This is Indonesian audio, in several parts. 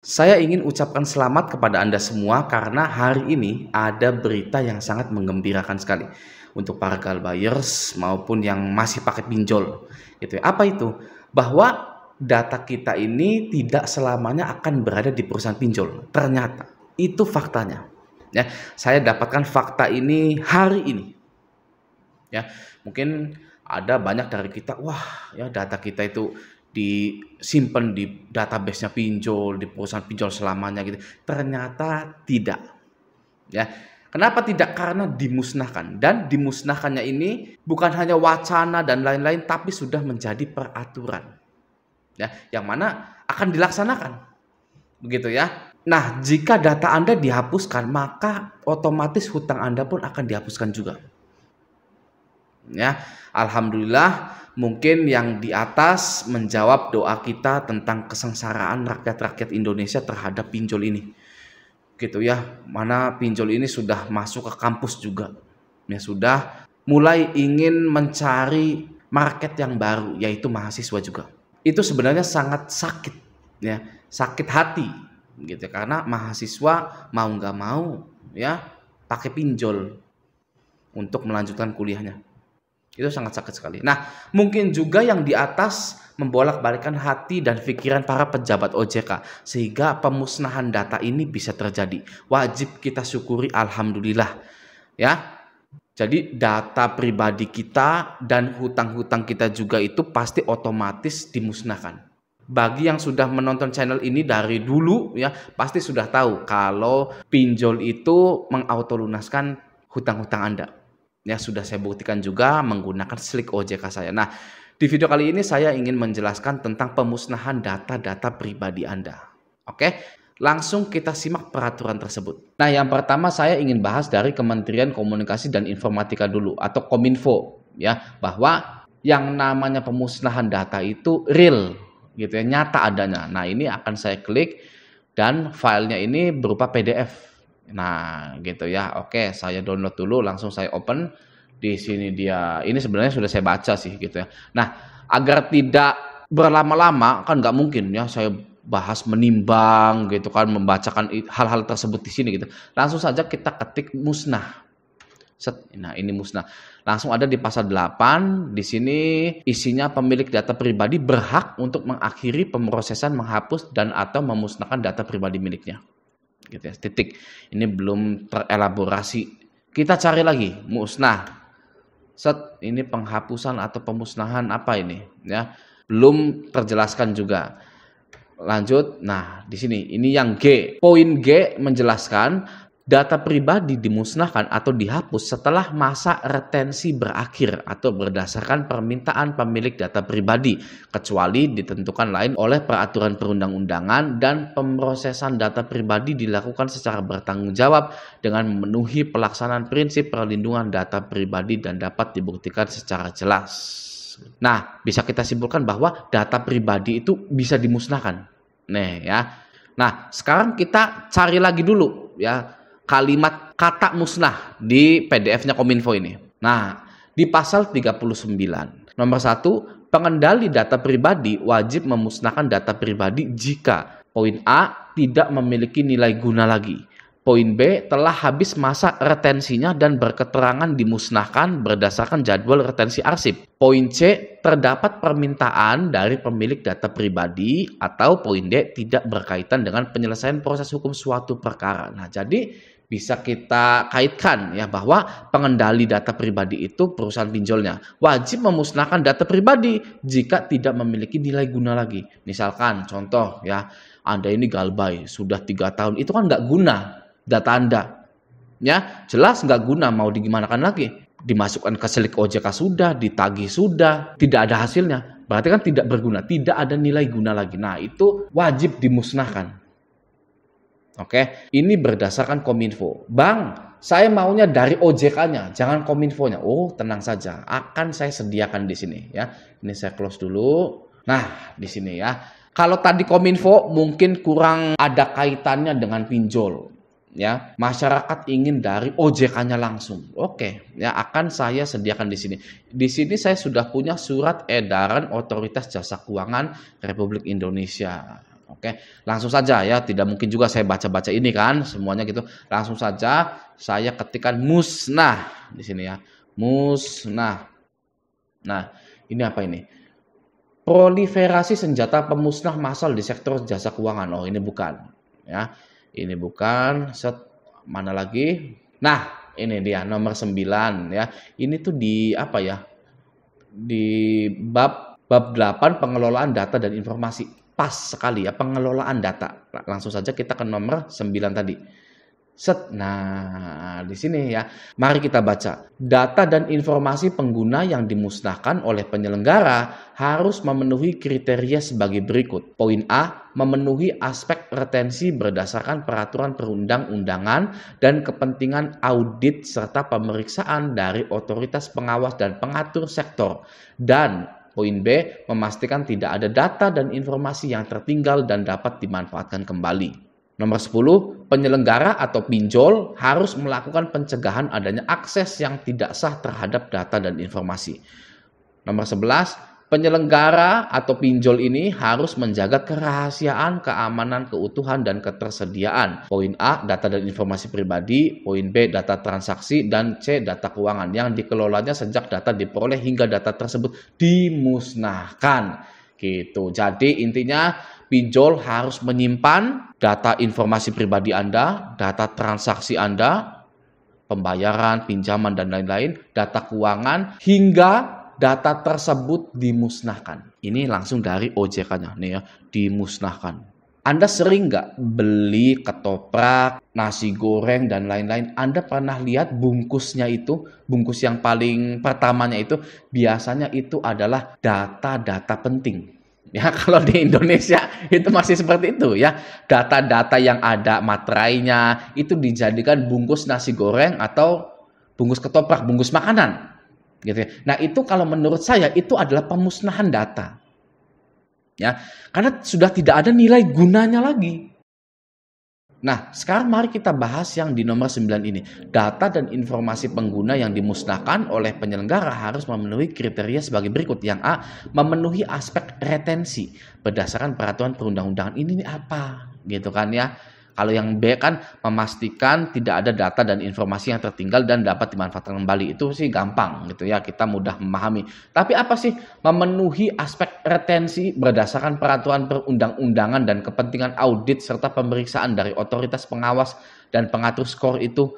Saya ingin ucapkan selamat kepada Anda semua karena hari ini ada berita yang sangat menggembirakan sekali untuk para buyers maupun yang masih pakai pinjol gitu ya. Apa itu? Bahwa data kita ini tidak selamanya akan berada di perusahaan pinjol. Ternyata itu faktanya. Ya, saya dapatkan fakta ini hari ini. Ya, mungkin ada banyak dari kita, wah ya data kita itu disimpan di database-nya pinjol, di perusahaan pinjol selamanya gitu. Ternyata tidak. Ya. Kenapa tidak? Karena dimusnahkan. Dan dimusnahkannya ini bukan hanya wacana dan lain-lain, tapi sudah menjadi peraturan. Ya, yang mana akan dilaksanakan. Begitu ya. Nah, jika data Anda dihapuskan, maka otomatis hutang Anda pun akan dihapuskan juga. Ya, alhamdulillah mungkin yang di atas menjawab doa kita tentang kesengsaraan rakyat-rakyat Indonesia terhadap pinjol ini. Gitu ya, mana pinjol ini sudah masuk ke kampus juga. Ya sudah mulai ingin mencari market yang baru, yaitu mahasiswa juga. Itu sebenarnya sangat sakit ya, sakit hati gitu karena mahasiswa mau nggak mau ya pakai pinjol untuk melanjutkan kuliahnya. Itu sangat sakit sekali. Nah, mungkin juga yang di atas membolak-balikkan hati dan pikiran para pejabat OJK sehingga pemusnahan data ini bisa terjadi. Wajib kita syukuri, alhamdulillah. Ya. Jadi data pribadi kita dan hutang-hutang kita juga itu pasti otomatis dimusnahkan. Bagi yang sudah menonton channel ini dari dulu ya, pasti sudah tahu kalau pinjol itu mengautolunaskan hutang-hutang Anda. Ya sudah saya buktikan juga menggunakan slik OJK saya. Nah, di video kali ini saya ingin menjelaskan tentang pemusnahan data-data pribadi Anda. Oke, langsung kita simak peraturan tersebut. Nah, yang pertama saya ingin bahas dari Kementerian Komunikasi dan Informatika dulu atau Kominfo ya, bahwa yang namanya pemusnahan data itu real gitu ya, nyata adanya. Nah, ini akan saya klik dan filenya ini berupa PDF. Nah, gitu ya. Oke, saya download dulu, langsung saya open. Di sini dia. Ini sebenarnya sudah saya baca sih gitu ya. Nah, agar tidak berlama-lama kan nggak mungkin ya saya bahas menimbang gitu kan, membacakan hal-hal tersebut di sini gitu. Langsung saja kita ketik musnah. Nah, ini musnah. Langsung ada di pasal 8. Di sini isinya pemilik data pribadi berhak untuk mengakhiri pemrosesan, menghapus dan atau memusnahkan data pribadi miliknya. Gitu ya, titik. Ini belum terelaborasi. Kita cari lagi musnah. Ini penghapusan atau pemusnahan apa ini ya? Belum terjelaskan juga. Lanjut. Nah, di sini ini yang G. Poin G menjelaskan data pribadi dimusnahkan atau dihapus setelah masa retensi berakhir atau berdasarkan permintaan pemilik data pribadi, kecuali ditentukan lain oleh peraturan perundang-undangan, dan pemrosesan data pribadi dilakukan secara bertanggung jawab dengan memenuhi pelaksanaan prinsip perlindungan data pribadi dan dapat dibuktikan secara jelas. Nah, bisa kita simpulkan bahwa data pribadi itu bisa dimusnahkan. Nih ya. Nah, sekarang kita cari lagi dulu ya kalimat kata musnah di PDF-nya Kominfo ini. Nah, di pasal 39. Nomor 1, pengendali data pribadi wajib memusnahkan data pribadi jika poin A tidak memiliki nilai guna lagi. Poin B telah habis masa retensinya dan berketerangan dimusnahkan berdasarkan jadwal retensi arsip. Poin C terdapat permintaan dari pemilik data pribadi, atau poin D tidak berkaitan dengan penyelesaian proses hukum suatu perkara. Nah, jadi bisa kita kaitkan ya bahwa pengendali data pribadi itu perusahaan pinjolnya wajib memusnahkan data pribadi jika tidak memiliki nilai guna lagi. Misalkan contoh ya, Anda ini galbay sudah 3 tahun, itu kan nggak guna data Anda. Ya, jelas nggak guna, mau digimanakan lagi? Dimasukkan ke slik OJK sudah, ditagih sudah, tidak ada hasilnya. Berarti kan tidak berguna, tidak ada nilai guna lagi. Nah, itu wajib dimusnahkan. Oke, ini berdasarkan Kominfo. Bang, saya maunya dari OJK-nya, jangan Kominfo-nya. Oh, tenang saja, akan saya sediakan di sini ya. Ini saya close dulu. Nah, di sini ya. Kalau tadi Kominfo mungkin kurang ada kaitannya dengan pinjol. Ya, masyarakat ingin dari OJK-nya langsung. Oke, ya akan saya sediakan di sini. Di sini saya sudah punya surat edaran Otoritas Jasa Keuangan Republik Indonesia. Oke, langsung saja ya, tidak mungkin juga saya baca-baca ini kan semuanya gitu. Langsung saja saya ketikkan musnah di sini ya. Musnah. Nah, ini apa ini? Proliferasi senjata pemusnah massal di sektor jasa keuangan. Oh, ini bukan ya. Ini bukan. Set, mana lagi? Nah, ini dia nomor 9 ya. Ini tuh di apa ya? Di bab 8 pengelolaan data dan informasi. Pas sekali ya, pengelolaan data. Langsung saja kita ke nomor 9 tadi. Set. Nah, di sini ya. Mari kita baca. Data dan informasi pengguna yang dimusnahkan oleh penyelenggara harus memenuhi kriteria sebagai berikut. Poin A, memenuhi aspek retensi berdasarkan peraturan perundang-undangan dan kepentingan audit serta pemeriksaan dari otoritas pengawas dan pengatur sektor. Dan poin B, memastikan tidak ada data dan informasi yang tertinggal dan dapat dimanfaatkan kembali. Nomor 10, penyelenggara atau pinjol harus melakukan pencegahan adanya akses yang tidak sah terhadap data dan informasi. Nomor 11, penyelenggara atau pinjol ini harus menjaga kerahasiaan, keamanan, keutuhan, dan ketersediaan. Poin A, data dan informasi pribadi. Poin B, data transaksi. Dan C, data keuangan yang dikelolanya sejak data diperoleh hingga data tersebut dimusnahkan. Gitu. Jadi intinya pinjol harus menyimpan data informasi pribadi Anda, data transaksi Anda, pembayaran, pinjaman, dan lain-lain, data keuangan, hingga data tersebut dimusnahkan. Ini langsung dari OJK-nya nih ya, dimusnahkan. Anda sering nggak beli ketoprak, nasi goreng, dan lain-lain? Anda pernah lihat bungkusnya itu, bungkus yang paling pertamanya itu, biasanya itu adalah data-data penting. Ya, kalau di Indonesia itu masih seperti itu ya. Data-data yang ada materainya itu dijadikan bungkus nasi goreng atau bungkus ketoprak, bungkus makanan. Gitu ya. Nah, itu kalau menurut saya itu adalah pemusnahan data. Ya, karena sudah tidak ada nilai gunanya lagi. Nah, sekarang mari kita bahas yang di nomor 9 ini. Data dan informasi pengguna yang dimusnahkan oleh penyelenggara harus memenuhi kriteria sebagai berikut. Yang A, memenuhi aspek retensi berdasarkan peraturan perundang-undangan. Ini apa? Gitu kan ya. Kalau yang B kan memastikan tidak ada data dan informasi yang tertinggal dan dapat dimanfaatkan kembali. Itu sih gampang gitu ya, kita mudah memahami. Tapi apa sih memenuhi aspek retensi berdasarkan peraturan perundang-undangan dan kepentingan audit serta pemeriksaan dari otoritas pengawas dan pengatur skor itu?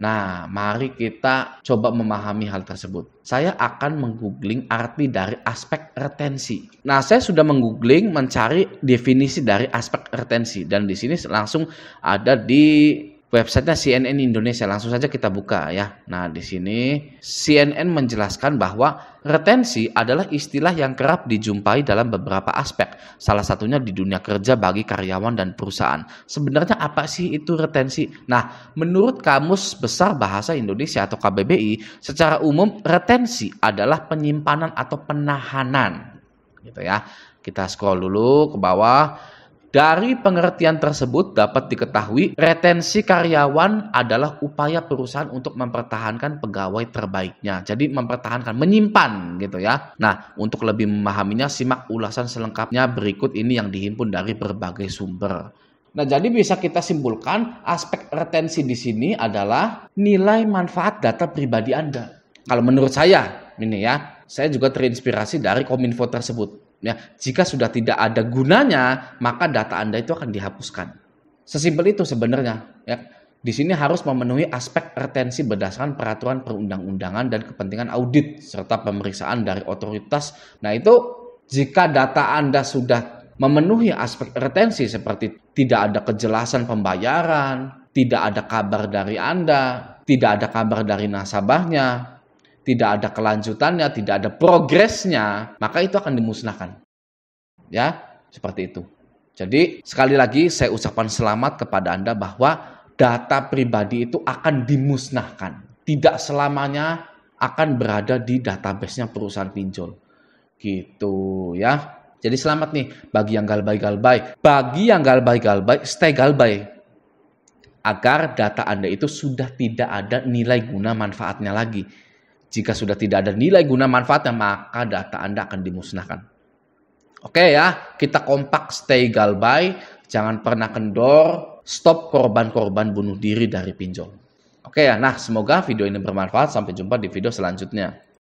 Nah, mari kita coba memahami hal tersebut. Saya akan menggoogling arti dari aspek retensi. Nah, saya sudah menggoogling mencari definisi dari aspek retensi dan di sini langsung ada di websitenya CNN Indonesia. Langsung saja kita buka ya. Nah, di sini CNN menjelaskan bahwa retensi adalah istilah yang kerap dijumpai dalam beberapa aspek. Salah satunya di dunia kerja bagi karyawan dan perusahaan. Sebenarnya apa sih itu retensi? Nah, menurut Kamus Besar Bahasa Indonesia atau KBBI, secara umum retensi adalah penyimpanan atau penahanan. Gitu ya. Kita scroll dulu ke bawah. Dari pengertian tersebut dapat diketahui retensi karyawan adalah upaya perusahaan untuk mempertahankan pegawai terbaiknya. Jadi mempertahankan, menyimpan gitu ya. Nah, untuk lebih memahaminya simak ulasan selengkapnya berikut ini yang dihimpun dari berbagai sumber. Nah, jadi bisa kita simpulkan aspek retensi di sini adalah nilai manfaat data pribadi Anda. Kalau menurut saya, ini ya, saya juga terinspirasi dari Kominfo tersebut. Ya, jika sudah tidak ada gunanya, maka data Anda itu akan dihapuskan. Sesimpel itu sebenarnya. Ya. Di sini harus memenuhi aspek retensi berdasarkan peraturan perundang-undangan dan kepentingan audit serta pemeriksaan dari otoritas. Nah, itu jika data Anda sudah memenuhi aspek retensi seperti tidak ada kejelasan pembayaran, tidak ada kabar dari Anda, tidak ada kabar dari nasabahnya, tidak ada kelanjutannya, tidak ada progresnya, maka itu akan dimusnahkan. Ya, seperti itu. Jadi, sekali lagi saya ucapkan selamat kepada Anda bahwa data pribadi itu akan dimusnahkan. Tidak selamanya akan berada di database-nya perusahaan pinjol. Gitu ya. Jadi selamat nih bagi yang galbay-galbay. Bagi yang galbay-galbay, stay galbay. Agar data Anda itu sudah tidak ada nilai guna manfaatnya lagi. Jika sudah tidak ada nilai guna manfaatnya, maka data Anda akan dimusnahkan. Oke ya, kita kompak, stay galbay, jangan pernah kendor, stop korban-korban bunuh diri dari pinjol. Oke ya, nah semoga video ini bermanfaat, sampai jumpa di video selanjutnya.